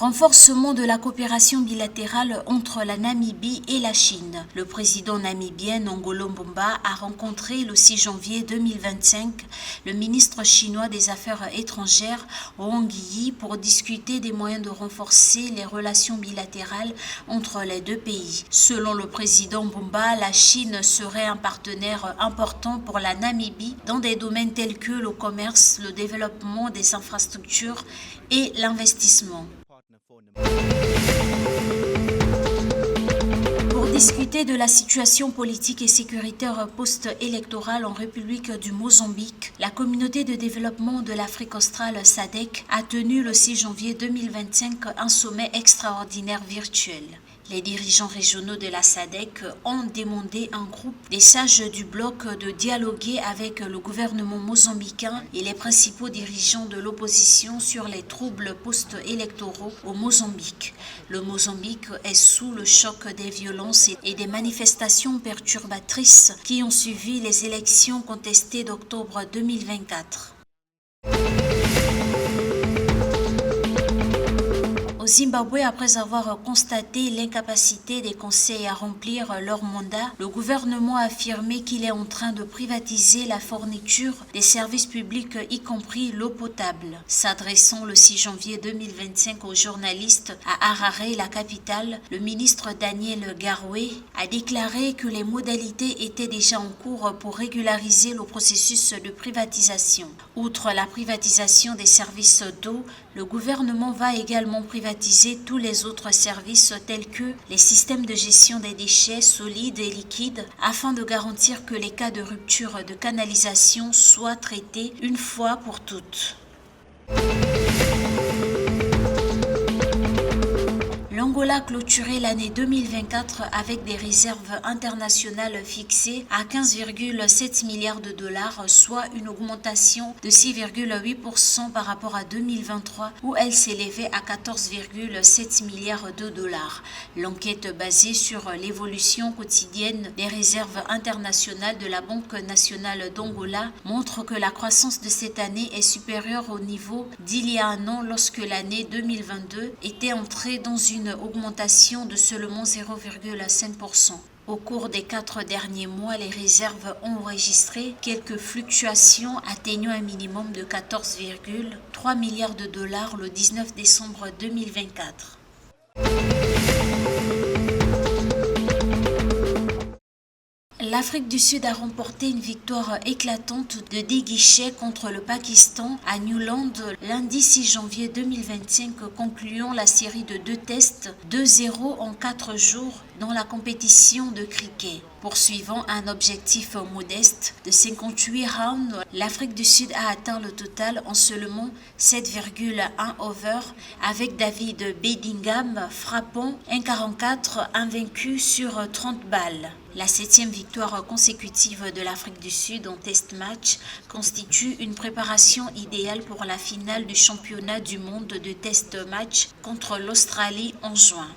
Renforcement de la coopération bilatérale entre la Namibie et la Chine. Le président namibien Ngolo Mbumba a rencontré le 6 janvier 2025 le ministre chinois des Affaires étrangères Wang Yi pour discuter des moyens de renforcer les relations bilatérales entre les deux pays. Selon le président Mbumba, la Chine serait un partenaire important pour la Namibie dans des domaines tels que le commerce, le développement des infrastructures et l'investissement. Pour discuter de la situation politique et sécuritaire post-électorale en République du Mozambique, la communauté de développement de l'Afrique australe SADC a tenu le 6 janvier 2025 un sommet extraordinaire virtuel. Les dirigeants régionaux de la SADC ont demandé à un groupe des sages du bloc de dialoguer avec le gouvernement mozambicain et les principaux dirigeants de l'opposition sur les troubles post-électoraux au Mozambique. Le Mozambique est sous le choc des violences et des manifestations perturbatrices qui ont suivi les élections contestées d'octobre 2024. Au Zimbabwe, après avoir constaté l'incapacité des conseils à remplir leur mandat, le gouvernement a affirmé qu'il est en train de privatiser la fourniture des services publics, y compris l'eau potable. S'adressant le 6 janvier 2025 aux journalistes à Harare, la capitale, le ministre Daniel Garwe a déclaré que les modalités étaient déjà en cours pour régulariser le processus de privatisation. Outre la privatisation des services d'eau, le gouvernement va également privatiser tous les autres services tels que les systèmes de gestion des déchets solides et liquides afin de garantir que les cas de rupture de canalisation soient traités une fois pour toutes. L'Angola a clôturé l'année 2024 avec des réserves internationales fixées à 15,7 milliards de dollars, soit une augmentation de 6,8% par rapport à 2023 où elle s'élevait à 14,7 milliards de dollars. L'enquête basée sur l'évolution quotidienne des réserves internationales de la Banque nationale d'Angola montre que la croissance de cette année est supérieure au niveau d'il y a un an lorsque l'année 2022 était entrée dans une augmentation de seulement 0,5%. Au cours des 4 derniers mois, les réserves ont enregistré quelques fluctuations atteignant un minimum de 14,3 milliards de dollars le 19 décembre 2024. L'Afrique du Sud a remporté une victoire éclatante de 10 guichets contre le Pakistan à Newland lundi 6 janvier 2025, concluant la série de 2 tests 2-0 en 4 jours dans la compétition de cricket. Poursuivant un objectif modeste de 58 rounds, l'Afrique du Sud a atteint le total en seulement 7,1 overs avec David Bedingham frappant 1,44 invaincu sur 30 balles. La 7e victoire consécutive de l'Afrique du Sud en test match constitue une préparation idéale pour la finale du championnat du monde de test match contre l'Australie en juin.